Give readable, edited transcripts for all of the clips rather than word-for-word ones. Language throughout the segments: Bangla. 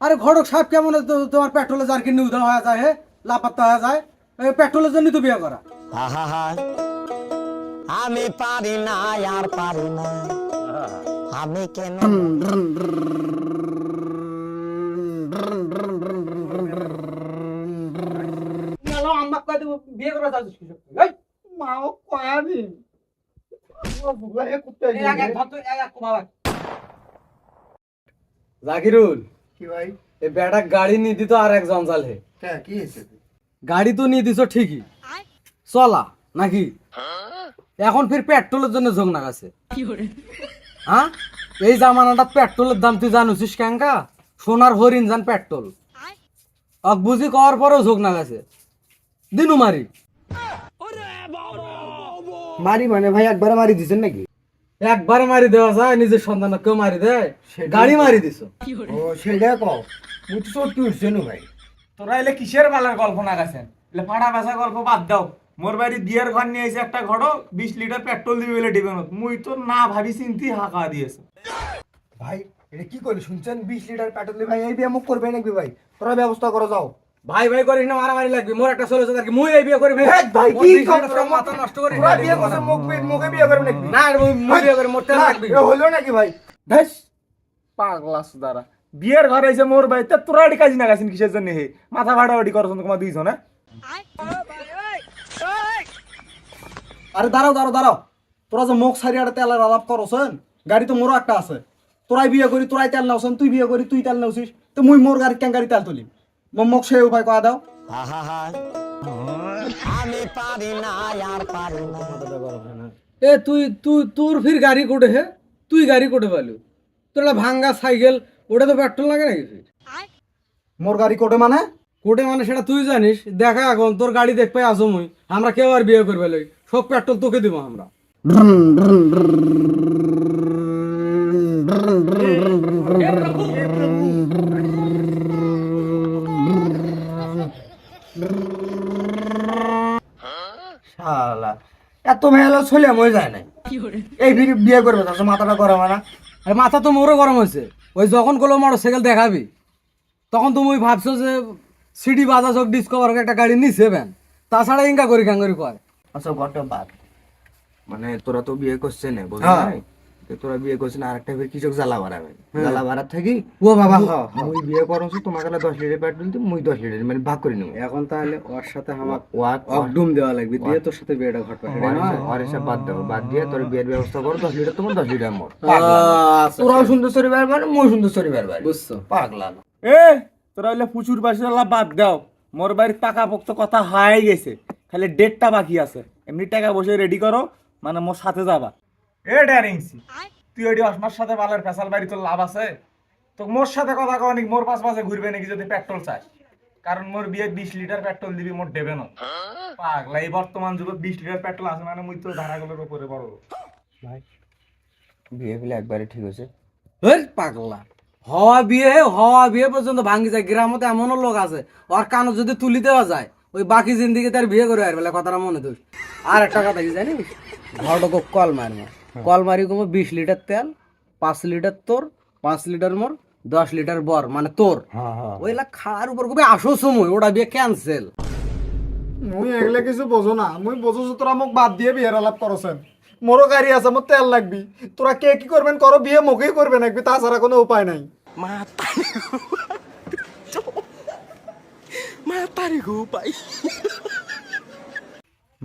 আরে ঘটক সাহেব কেমন তোমার পেট্রোলে জার্কিন উধাও হয়ে যায় হে লাপাত্তা হয়ে যায় পেট্রোলের জন্যই তো বিয়ে করা। আহা আমি পারি না আর পারি না আমি কেন আম্মা কয় দেবো বিয়ে করা যাচ্ছিস কি সত্যি মাও কয়ানি জাকিরুল কি ভাই? এ বেটা গাড়ি নিয়ে দিত আর এক জঞ্জাল হে। কি হয়েছে? গাড়ি তো নিয়ে দিছ ঠিকই, চলা নাকি এখন ফির পেট্রোলের জন্য ঝোঁক নাগাছে। হ্যাঁ এই জামানাটা পেট্রোলের দাম তুই জানুছিস কেঙ্কা? সোনার হরিণ জান পেট্রোল বুঝি করার পরেও ঝোঁক নাগাছে দিনু মারি মারি মানে ভাই একবারে মারি দিছেন নাকি? একবারে মারি দেওয়া যায় নিজের সন্তান কেউ মারি দেয়? গাড়ি মারি দিছ। ও সেটা কও, মুই তো চোট উঠছে নো ভাই। তোরা এলে কিসের বালার গল্প না গেছেন? এলে ফাটা বেচা গল্প বাদ দাও। মোর বাড়ি বিয়ের ঘর নিয়ে এসে একটা ঘড়ো 20 লিটার পেট্রোল দিবি বলে দিবে না। মুই তো না ভাবি চিন্তি হাঁকা দিয়েছে। ভাই এটা কি করলি শুনছেন? 20 লিটার পেট্রোল দিয়ে ভাই এই বিয়ে মুখ করবে নাকি ভাই? তোরা ব্যবস্থা করো যাও। ভাই ভাই করিস না, মারামারি লাগবে। মোর একটা চলেছে আর কি মুই এই বিয়ে করি ভাই। ভাই কি মাথা নষ্ট করিস তোরা না। বিয়ে করছে মুখে বিয়ে করবে নাকি? না মুই বিয়ে করি, মোর তেল লাগবে। এ হলো নাকি ভাই? ধ্যাস পাগলা সুদারা। বিয়ের ঘর এসে মোর বাড়ি তা তোরা এটি কাজ না গেছেন কিসের জন্য হে? মাথা ভাড়া ওটি করছেন তোমার দুইজন হ্যাঁ? আরে দাঁড়াও দাঁড়াও দাঁড়াও, তোরা যে মুখ সারিয়াটা তেলের আলাপ করছেন, গাড়ি তো মোরও একটা আছে। তোরাই বিয়ে করি তোরাই তেল নাওছেন, তুই বিয়ে করি তুই তেল নাওছিস, তো মুই মোর গাড়ি কেন গাড়ি তেল তুলি? মুখ সেই উপায় কয়া দাও। আহা আমি পারি না আর পারি না এ তুই তুই তোর ফির গাড়ি কোটে হে? তুই গাড়ি কোটে পালু? তোর ভাঙ্গা সাইকেল, ওটা তো পেট্রোল লাগে নাকি? ফির মোর গাড়ি কোটে মানে? কোটে মানে সেটা তুই জানিস। দেখা এখন তোর গাড়ি দেখতে আসো মুই, আমরা কেউ আর বিয়ে করবে লই, সব পেট্রোল তোকে দিব আমরা। শালা এত মেলা ছেলে মই যায় নাই এই বিয়ে করবে তার মাথাটা গরম হয় না? আরে মাথা তো মোরও গরম হয়েছে। ওই যখন কোনো মোটর সাইকেল দেখাবি তখন তুমি ভাবছো যে সিডি বাজাজ হোক ডিসকভার হোক একটা গাড়ি নিছে ভ্যান, তাছাড়া ইনকা করি কাঙ্গরি কয়। আচ্ছা ঘরটা বাদ, মানে তোরা তো বিয়ে করছে না বুঝলি হ্যাঁ। নাই? তো তোরা বিয়ে করছিস না আরেকটা ফির কৃষক জ্বালা বাড়াবে, জ্বালা বাড়ার থাকি ও বাবা মুই বিয়ে করছি তোমাকে 10 লিটার পেট্রোল দিই, মুই 10 লিটার মানে ভাগ করে নেব। এখন তাহলে ওর সাথে আমার ওয়াক অকডুম দেওয়া লাগবে, দিয়ে তোর সাথে বিয়েটা ঘটবে। আর এসব বাদ দাও, বাদ দিয়ে তোর বিয়ের ব্যবস্থা করো। 10 লিটার তোমার 10 লিটার মোর। আচ্ছা, তোরাও সুন্দর শরীর বাড়বে মই সুন্দর শরীর বাড়বে। বুঝছো? পাগলা না। এ তোরা হলে প্রচুর পাশে বাদ দাও। মোর বাড়ির পাকাপোক্ত কথা হাই গেছে, খালি ডেটটা বাকি আছে। এমনি টাকা বসে রেডি করো, মানে মোর সাথে যাবা। এ ড্যারিংসি তুই ওইটি আমার সাথে বালের ফেসাল বাড়ি তোর লাভ আছে? তো মোর সাথে কথা কওয়া নাকি মোর পাশে ঘুরবে নাকি যদি পেট্রোল চাই? কারণ মোর বিয়ে 20 লিটার পেট্রোল দিবি, মোর দেবে না। পাগলা এই বর্তমান যুগে 20 লিটার পেট্রোল আছে মানে মুই তো ধারাগুলোর উপরে বড়। ভাই বিয়ে ফেলে একবারে ঠিক হয়েছে। এই পাগলা, হওয়া বিয়ে পর্যন্ত ভাঙ্গি যায়। গ্রামতে এমনও লোক আছে ওর কানো যদি তুলি দেওয়া যায় ওই বাকি জিন্দিগি তার বিয়ে করে আর বেলা কথাটা মনে দোষ। আর একটা কথা কি জানিস, ঘরটাকে কল মারবো, কল মারি কমো 20 লিটার তেল, 5 লিটার তোর, 5 লিটার মোর, 10 লিটার বর মানে তোর। ওইলা খাওয়ার উপর কবে আসো সময় ওটা বিয়ে ক্যান্সেল। মুই এগুলা কিছু বোঝো না। মুই বোঝো তোরা মোক বাদ দিয়ে বিয়ের আলাপ করছেন। মোরও গাড়ি আছে, মোর তেল লাগবি। তোরা কে কি করবেন করো, বিয়ে মোকেই করবে নাকবি, তাছাড়া কোনো উপায় নাই।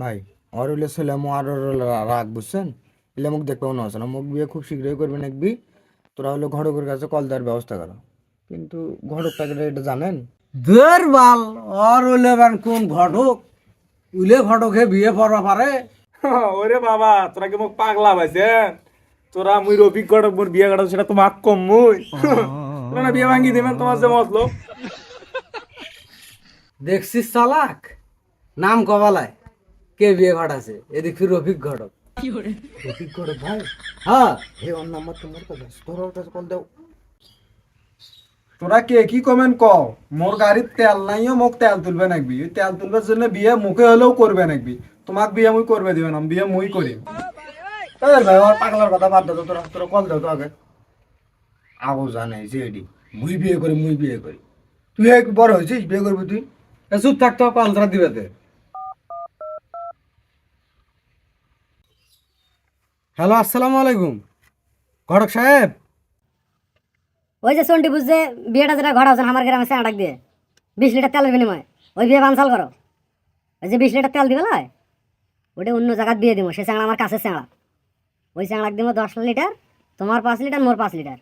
ভাই আর হইলে ছেলে মো আর রাগ বুঝছেন, এলে মুখ দেখবে মনে হচ্ছে না। মুখ বিয়ে খুব শীঘ্রই করবে নাকবি। তোরা হলো ঘটকের কাছে কল দেওয়ার ব্যবস্থা করো, কিন্তু ঘটকটাকে এটা জানেন? দের বাল আর হইলে কোন ঘটক উলে ঘটকে বিয়ে পড়া পারে? ওরে বাবা তোরা কি মোক পাগলা পাইছেন? তোরা মুই রফিক গড় মোর বিয়ে গড় সেটা তোমাক কম মুই তোরা না বিয়ে ভাঙ্গি দেবেন তোমার যে মতলব। দেখছিস চালাক, নাম কবালায় কে বিয়ে ঘটাছে, এদিক ফির রফিক ঘটক। রফিক ঘটক ভাই, হ্যাঁ হে ওর নাম্বার তোমার কাছে, তোর ওর কাছে কল দাও। তোরা কে কি কমেন কও, মোর গাড়ির তেল নাইও, মোক তেল তুলবে নাকবি। ওই তেল তুলবার জন্য বিয়ে মুখে হলেও করবে নাকবি। তোমাক বিয়ে মুই করবে দিবে না, বিয়ে মুই করিম। এই ভাই ওর পাগলার কথা বাদ দাও, তোরা তোরা কল দাও তো আগে। আগো জানে যে এডি মুই বিয়ে করি তুই এক বড় হয়েছিস বিয়ে করবি তুই? চুপ থাকতো কলতরা দিবেতে। হ্যালো, আসসালামু আলাইকুম ঘটক সাহেব। ওই যে সন্টি বুঝছে বিয়েটা যেটা ঘটা হচ্ছে আমার গ্রামে ডাক দিয়ে 20 লিটার তেলের বিনিময়ে ওই বিয়ে বানসাল করো। ওই যে 20 লিটার তেল দিবে না ওটা অন্য জায়গায় বিয়ে দিব। সে চ্যাংড়া আমার কাছে চ্যাংড়া, ওই চ্যাংড়া দিব 10 লিটার, তোমার 5 লিটার, মোর 5 লিটার।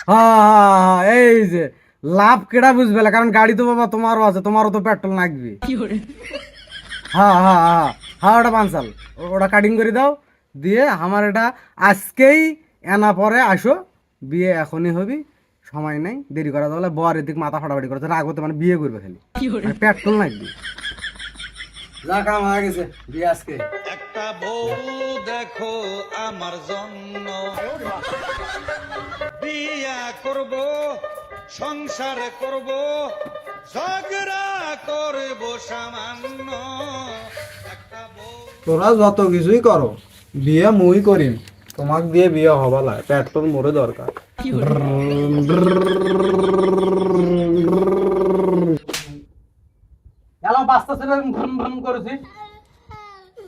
হ্যাঁ, এই যে লাভ কেডা বুঝবে না, কারণ গাড়ি তো বাবা তোমারও আছে, তোমারও তো পেট্রোল লাগবে। হ্যাঁ ওটা পাঁচাল, ওটা কাটিং করে দাও, দিয়ে আমার এটা আজকেই এনা পরে আসো, বিয়ে এখনই হবি, সময় নাই, দেরি করা তাহলে বর এদিক মাথা ফাটাফাটি করছে, রাগ হতে মানে বিয়ে করবে খালি, পেট্রোল লাগবে। যা কাম হয়ে গেছে, বিয়ে আজকে। একটা বউ দেখো আমার জন্য, বিয়া করব, সংসার করব, ঝগড়া করব সামান্য। একটা বউ তোরা যত কিছুই করো বিয়ে মুই করিম, তোমাক দিয়ে বিয়ে হবালা, পেট্রোল মোরে দরকার। এলাম বাস্তা ছেলে ঘুম ঘুম করেছিস,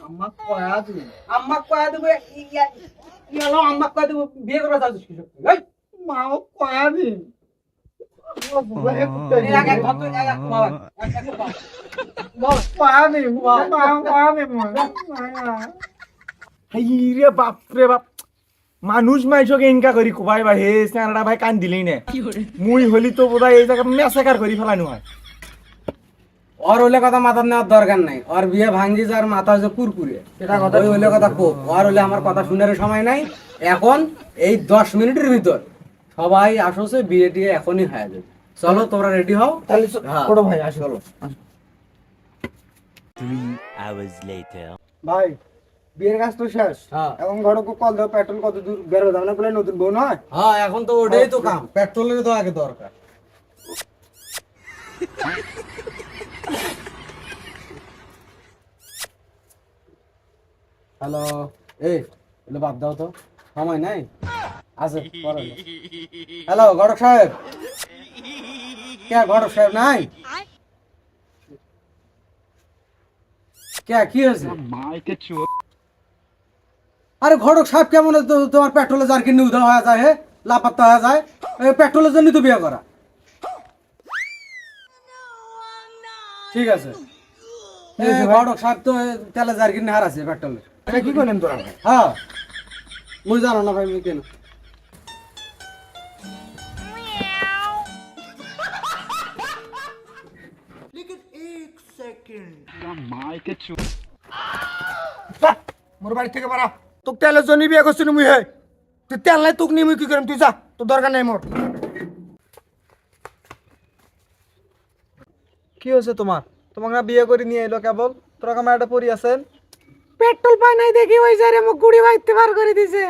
আমার কয়া দিন আম্মা কয়া দেবো, এলাম আম্মা কয়া দেবো, বিয়ে করে যাচ্ছিস কিছু মাও কয়া দিন কয়া দিন রে বাপ রে বাপ, মানুষ মাইসকে ইনকা করি কোবাই ভাই হে স্যাংরাটা ভাই কান দিলেই না। মুই হলি তো বোধহয় এই জায়গা মেসাকার করি ফেলানো হয়। ওর হলে কথা মাথা নেওয়ার দরকার নাই, ওর বিয়ে ভাঙ্গি যার মাথা হচ্ছে কুরকুরে, সেটা কথা হইলে কথা কোপ। ওর হলে আমার কথা শুনের সময় নাই, এখন এই 10 মিনিটের ভিতর সবাই আসছে, বিয়ে টিয়ে এখনই হয়ে যাবে। চলো তোমরা রেডি হও তাহলে হ্যাঁ। ছোট ভাই আসো। চলো। ভাই বিয়ের কাজ তো শেষ, হ্যাঁ। এখন ঘরকে কল দাও, পেট্রোল কত দূর বেরো দাও না, বলে নতুন বউ নয়। হ্যাঁ, এখন তো ওটাই তো কাম, পেট্রোলের তো আগে দরকার। হ্যালো, এই এগুলো বাদ দাও তো, সময় নাই, আছে পরে দাও। হ্যালো ঘটক সাহেব, কে ঘটক সাহেব নাই? কে কি হয়েছে? আরে ঘটক সাহেব কেমন আছে? তোমার পেট্রোলে জার্কিন উধাও হয়ে যায়, হে লাপাত্তা হয়ে যায়, পেট্রোলের জন্য তো বিয়ে করা। ঠিক আছে, ঘটক সাহেব তো তেলে জার্কিন হারাছে পেট্রোলে। এটা কি করলেন তোরা? হ্যাঁ, মুই জানো না ভাই, মুই কেন মোর বাড়ি থেকে বাড়া, তোকে তেলের জন্য বিয়ে করছি মুই, হে তুই তেল নাই, তোকে নিয়ে মুই কি করিম, তুই যা, তোর দরকার নাই মোর। কি হয়েছে তোমার? তোমাকে না বিয়ে করে নিয়ে এলো কেবল, তোরা কামে একটা পরি আছেন। পেট্রোল পাই নাই দেখি ওই জারে মুখ গুড়ি বাইতে পার করে দিছে।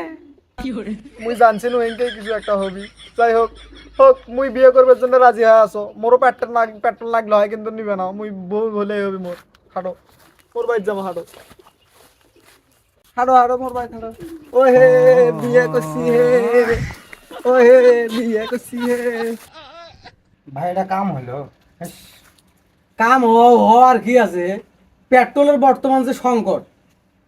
মুই জানছি ওইটাই কিছু একটা হবি, যাই হোক হোক, মুই বিয়ে করবার জন্য রাজি হয়ে আছো। মোরও পেট্রোল লাগলে হয়, কিন্তু নিবে না, মুই বউ হলেই হবি মোর। হাঁটো মোর বাড়ি যাবো, হাঁটো হাঁটো হাঁটো মোর বাড়ি হাঁটো। ও হে বিয়ে করছি হে, ও হে বিয়ে করছি হে। ভাই এটা কাম হলো? কাম হওয়ার কি আছে, পেট্রোলের বর্তমান যে সংকট,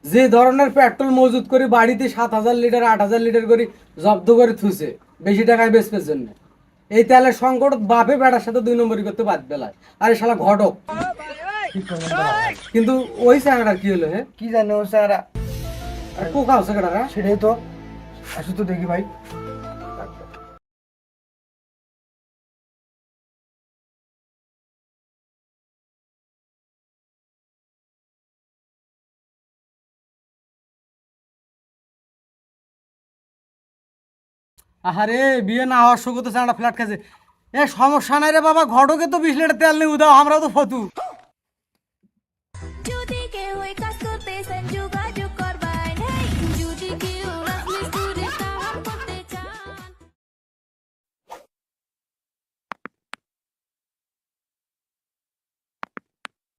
যে ধরনের পেট্রোল মজুত করে বাড়িতে 7,000 লিটার 8,000 লিটার করে জব্দ করে থুছে বেশি টাকায় বেচবার জন্য, এই তেলের সংকট বাপে বেটার সাথে 2 নম্বরই করতে বাদ পেলায়। আরে শালা ঘটক, কিন্তু ওই চ্যাংড়ার কি হলো? হ্যাঁ, কি জানো স্যারা, কোকা হচ্ছে কেটা? সেটাই তো, আসো তো দেখি ভাই। আরে বিয়ে না হওয়ার সুযোগ তো চ্যাংড়া ফ্ল্যাট খাচ্ছে। এ সমস্যা নাই রে বাবা, ঘটকে তো 20 লিটার তেল নিয়ে উদাও, আমরাও তো ফতু।